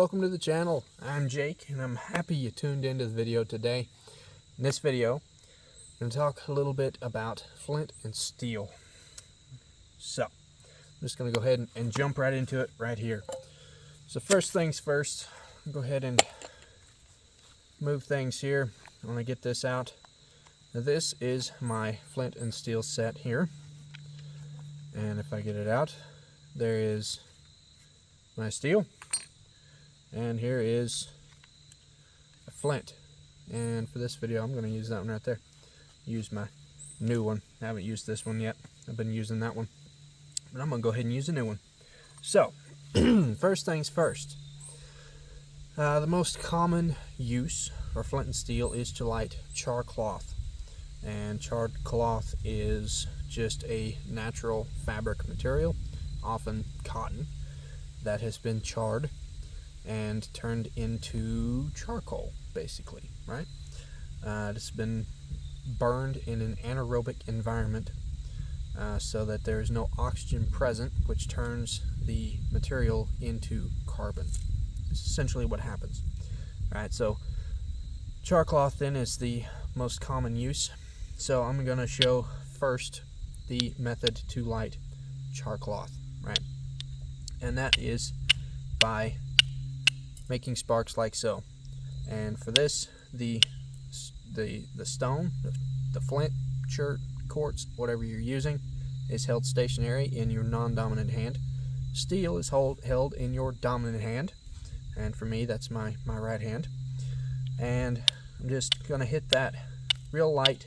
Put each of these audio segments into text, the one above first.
welcome to the channel. I'm Jake and I'm happy you tuned into the video today. In this video, I'm going to talk a little bit about flint and steel. So, I'm just going to go ahead and jump right into it right here. So first things first, I'll go ahead and move things here. I want to get this out. Now, this is my flint and steel set here. And if I get it out, there is my steel. And here is a flint. And for this video, I'm going to use that one right there. Use my new one. I haven't used this one yet. I've been using that one. But I'm going to go ahead and use a new one. So, first things first. The most common use for flint and steel is to light char cloth. And charred cloth is just a natural fabric material, often cotton, that has been charred and turned into charcoal, basically, right? It's been burned in an anaerobic environment so that there is no oxygen present, which turns the material into carbon. It's essentially what happens. All right, so char cloth then is the most common use. So I'm going to show first the method to light char cloth, right? And that is by making sparks like so. And for this, the stone, the flint, chert, quartz, whatever you're using, is held stationary in your non-dominant hand. Steel is held in your dominant hand, and for me, that's my right hand. And I'm just going to hit that real light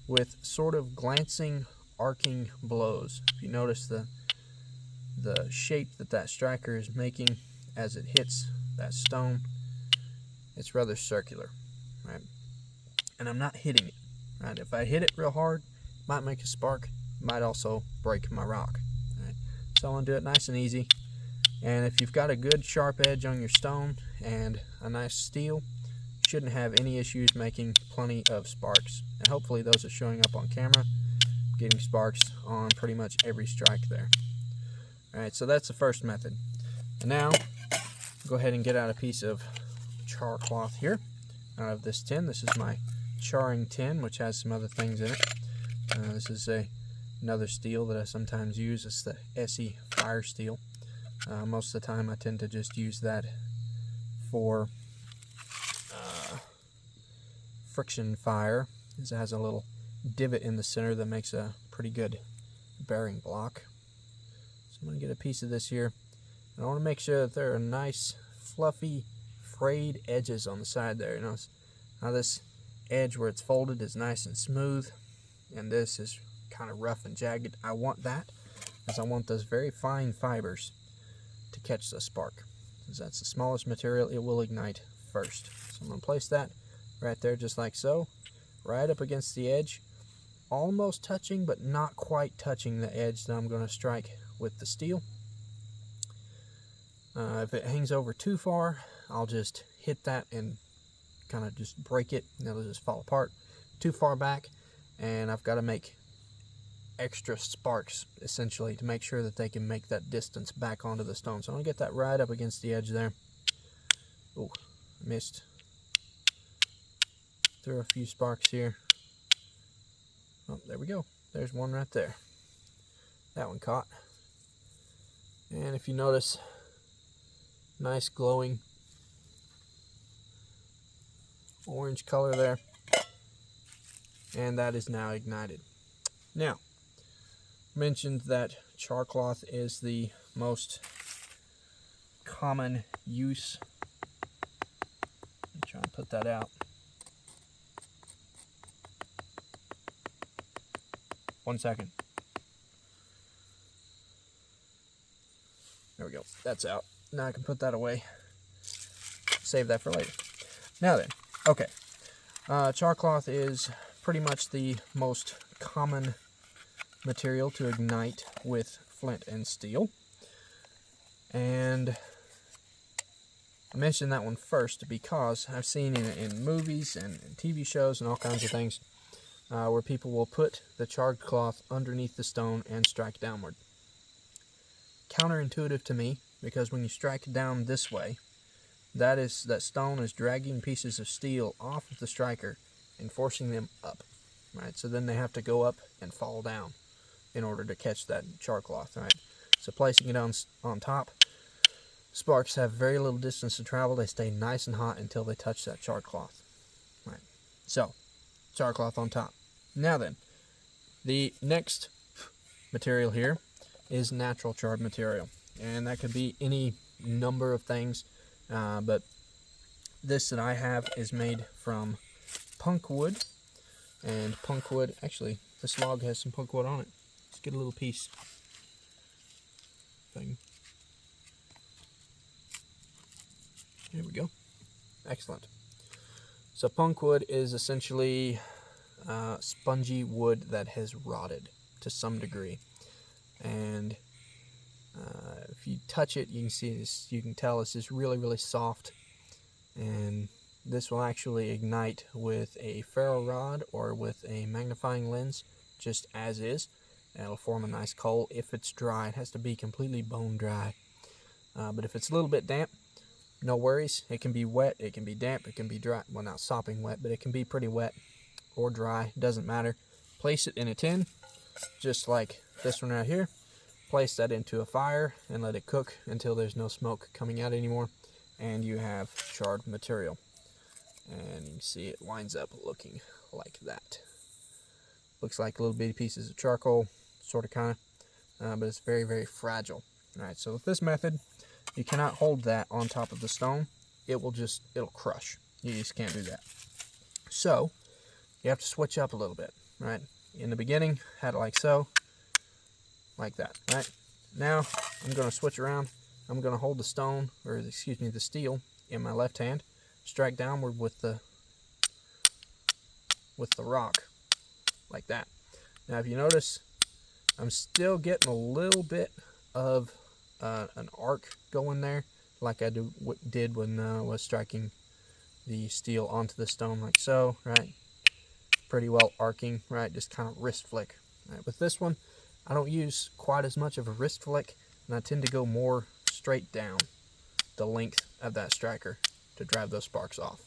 with sort of glancing, arcing blows. If you notice the shape that striker is making as it hits that stone, it's rather circular, right? And I'm not hitting it, right? If I hit it real hard, it might make a spark, it might also break my rock, right? So I want to do it nice and easy. And if you've got a good sharp edge on your stone and a nice steel, you shouldn't have any issues making plenty of sparks. And hopefully those are showing up on camera, getting sparks on pretty much every strike there. Alright, so that's the first method. And now, go ahead and get out a piece of char cloth here out of this tin. This is my charring tin, which has some other things in it. This is another steel that I sometimes use. It's the SE fire steel. Most of the time I tend to just use that for friction fire, as it has a little divot in the center that makes a pretty good bearing block. So I'm going to get a piece of this here. And I want to make sure that there are nice, fluffy, frayed edges on the side there. You know how this edge where it's folded is nice and smooth, and this is kind of rough and jagged. I want that, because I want those very fine fibers to catch the spark. Because that's the smallest material, it will ignite first. So I'm going to place that right there just like so, right up against the edge, almost touching but not quite touching the edge that I'm going to strike with the steel. If it hangs over too far, I'll just hit that and kind of just break it, and it'll just fall apart. Too far back, and I've got to make extra sparks, essentially, to make sure that they can make that distance back onto the stone. So I'm going to get that right up against the edge there. Oh, missed. Throw a few sparks here. Oh, there we go. There's one right there. That one caught. And if you notice, nice glowing orange color there. And that is now ignited. Now, I mentioned that char cloth is the most common use. I'm trying to put that out. 1 second. There we go. That's out. Now I can put that away. Save that for later. Now then, okay. Char cloth is pretty much the most common material to ignite with flint and steel. And I mentioned that one first because I've seen in movies and TV shows and all kinds of things where people will put the charred cloth underneath the stone and strike downward. Counterintuitive to me, because when you strike down this way, that stone is dragging pieces of steel off of the striker and forcing them up, right? So then they have to go up and fall down in order to catch that char cloth, right? So placing it on top, sparks have very little distance to travel. They stay nice and hot until they touch that char cloth, right? So, char cloth on top. Now then, the next material here is natural charred material, and that could be any number of things, but this that I have is made from punk wood, and punk wood, actually this log has some punk wood on it. Let's get a little piece thing. Here we go. Excellent. So punk wood is essentially spongy wood that has rotted to some degree, and if you touch it, you can see this. You can tell this is really, really soft, and this will actually ignite with a ferro rod or with a magnifying lens, just as is, and it'll form a nice coal. If it's dry, it has to be completely bone dry. But if it's a little bit damp, no worries. It can be wet, it can be damp, it can be dry. Well, not sopping wet, but it can be pretty wet or dry, doesn't matter. Place it in a tin, just like this one right here. Place that into a fire and let it cook until there's no smoke coming out anymore, and you have charred material. And you can see it winds up looking like that. Looks like little bitty pieces of charcoal, sort of, kind of, but it's very, very fragile. All right, so with this method, you cannot hold that on top of the stone. It'll crush. You just can't do that. So you have to switch up a little bit, right? In the beginning, had it like so, like that, right? Now I'm going to switch around. I'm going to hold the stone, or excuse me, the steel in my left hand, strike downward with the rock, like that. Now if you notice, I'm still getting a little bit of an arc going there, like I did when I was striking the steel onto the stone, like so, right? Pretty well arcing, right? Just kind of wrist flick. Right? With this one, I don't use quite as much of a wrist flick, and I tend to go more straight down the length of that striker to drive those sparks off.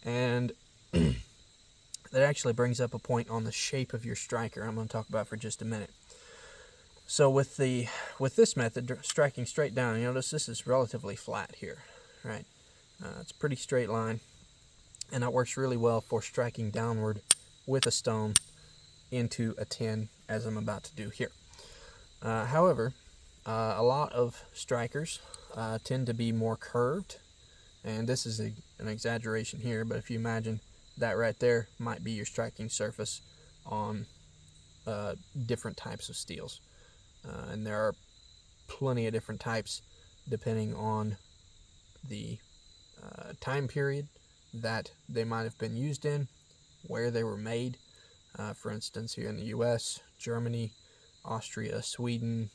And that actually brings up a point on the shape of your striker I'm going to talk about for just a minute. So with this method, striking straight down, you notice this is relatively flat here, right? It's a pretty straight line, and that works really well for striking downward with a stone into a tin, as I'm about to do here. However, a lot of strikers tend to be more curved, and this is an exaggeration here, but if you imagine that right there might be your striking surface on different types of steels. And there are plenty of different types depending on the time period that they might have been used in, where they were made. For instance, here in the US, Germany, Austria, Sweden,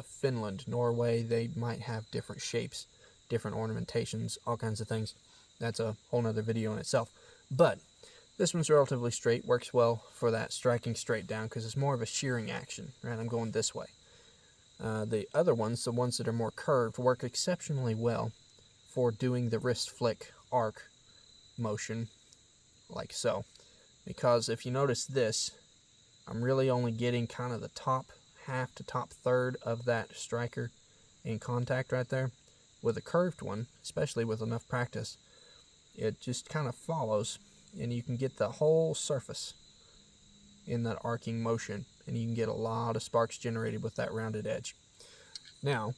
Finland, Norway, they might have different shapes, different ornamentations, all kinds of things. That's a whole nother video in itself. But this one's relatively straight, works well for that striking straight down because it's more of a shearing action, right? I'm going this way. The other ones, the ones that are more curved, work exceptionally well for doing the wrist flick arc motion, like so. Because if you notice this, I'm really only getting kind of the top half to top third of that striker in contact right there. With a curved one, especially with enough practice, it just kind of follows, and you can get the whole surface in that arcing motion, and you can get a lot of sparks generated with that rounded edge. Now,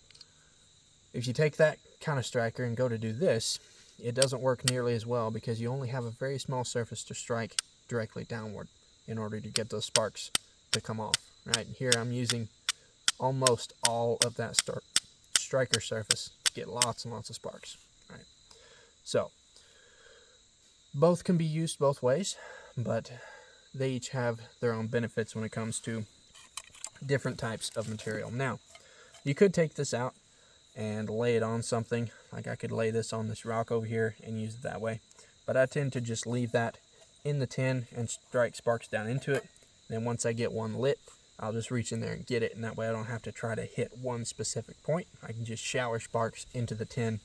if you take that kind of striker and go to do this, it doesn't work nearly as well because you only have a very small surface to strike directly downward in order to get those sparks to come off. Right here, I'm using almost all of that striker surface to get lots and lots of sparks. Right, so both can be used both ways, but they each have their own benefits when it comes to different types of material. Now, you could take this out and lay it on something. Like I could lay this on this rock over here and use it that way. But I tend to just leave that in the tin and strike sparks down into it. Then once I get one lit, I'll just reach in there and get it, and that way I don't have to try to hit one specific point. I can just shower sparks into the tin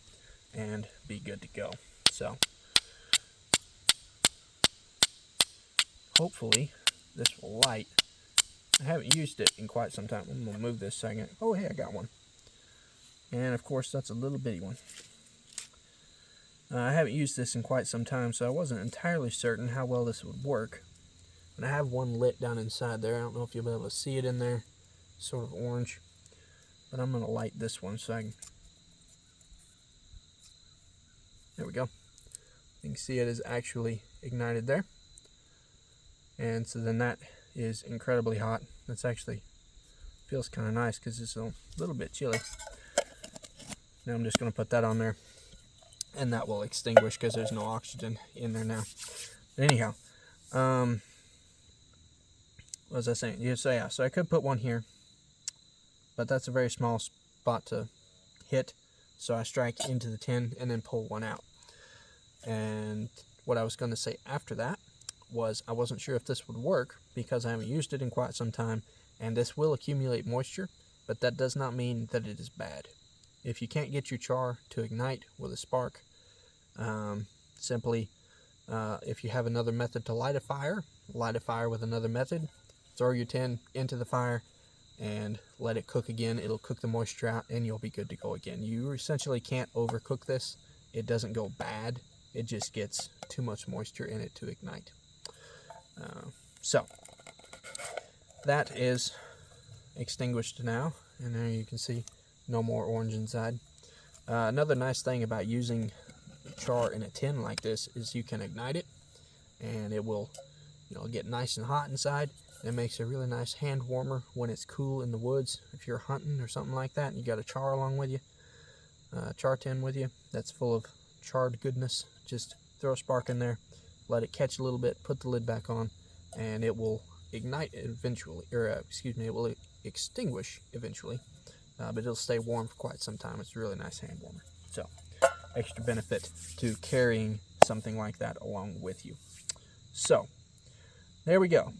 and be good to go. So hopefully this will light. I haven't used it in quite some time. I'm going to move this second. Oh, hey, I got one. And of course, that's a little bitty one. I haven't used this in quite some time, so I wasn't entirely certain how well this would work. And I have one lit down inside there. I don't know if you'll be able to see it in there. Sort of orange. But I'm going to light this one so I can... There we go. You can see it is actually ignited there. And so then that is incredibly hot. That's actually feels kind of nice because it's a little bit chilly. Now I'm just going to put that on there. And that will extinguish because there's no oxygen in there now. But anyhow, what was I saying? Yeah, so I could put one here, but that's a very small spot to hit. So I strike into the tin and then pull one out. And what I was going to say after that was I wasn't sure if this would work because I haven't used it in quite some time, and this will accumulate moisture, but that does not mean that it is bad. If you can't get your char to ignite with a spark, simply, if you have another method to light a fire with another method, throw your tin into the fire and let it cook again. It'll cook the moisture out and you'll be good to go again. You essentially can't overcook this. It doesn't go bad. It just gets too much moisture in it to ignite. So that is extinguished now, and there you can see no more orange inside. Another nice thing about using char in a tin like this is you can ignite it and it will, get nice and hot inside. It makes a really nice hand warmer when it's cool in the woods. If you're hunting or something like that and you got a char along with you, char tin with you that's full of charred goodness, just throw a spark in there, let it catch a little bit, put the lid back on, and it will ignite eventually, or it will extinguish eventually, but it'll stay warm for quite some time. It's a really nice hand warmer. So extra benefit to carrying something like that along with you. So there we go.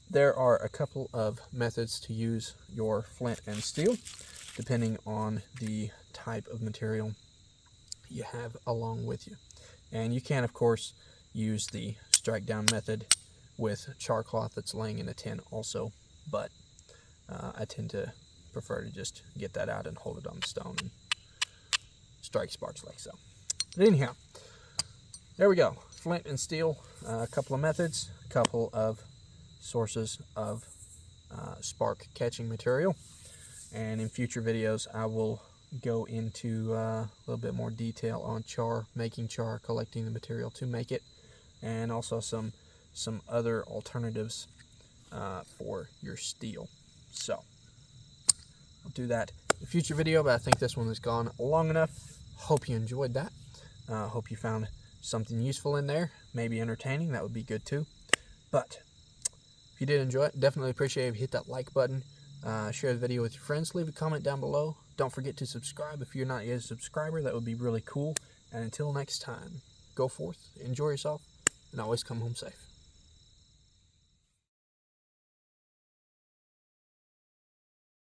There are a couple of methods to use your flint and steel depending on the type of material you have along with you. And you can, of course, use the strike down method with char cloth that's laying in a tin also, but I tend to prefer to just get that out and hold it on the stone and strike sparks like so. But anyhow, there we go. Flint and steel, a couple of methods, a couple of sources of spark catching material, and in future videos I will go into a little bit more detail on char, making char, collecting the material to make it, and also some other alternatives for your steel. So I'll do that in a future video, but I think this one has gone long enough. Hope you enjoyed that. Hope you found something useful in there, maybe entertaining. That would be good too. But if you did enjoy it, definitely appreciate it if you hit that like button, share the video with your friends, leave a comment down below. Don't forget to subscribe if you're not yet a subscriber. That would be really cool. And until next time, go forth, enjoy yourself, and always come home safe.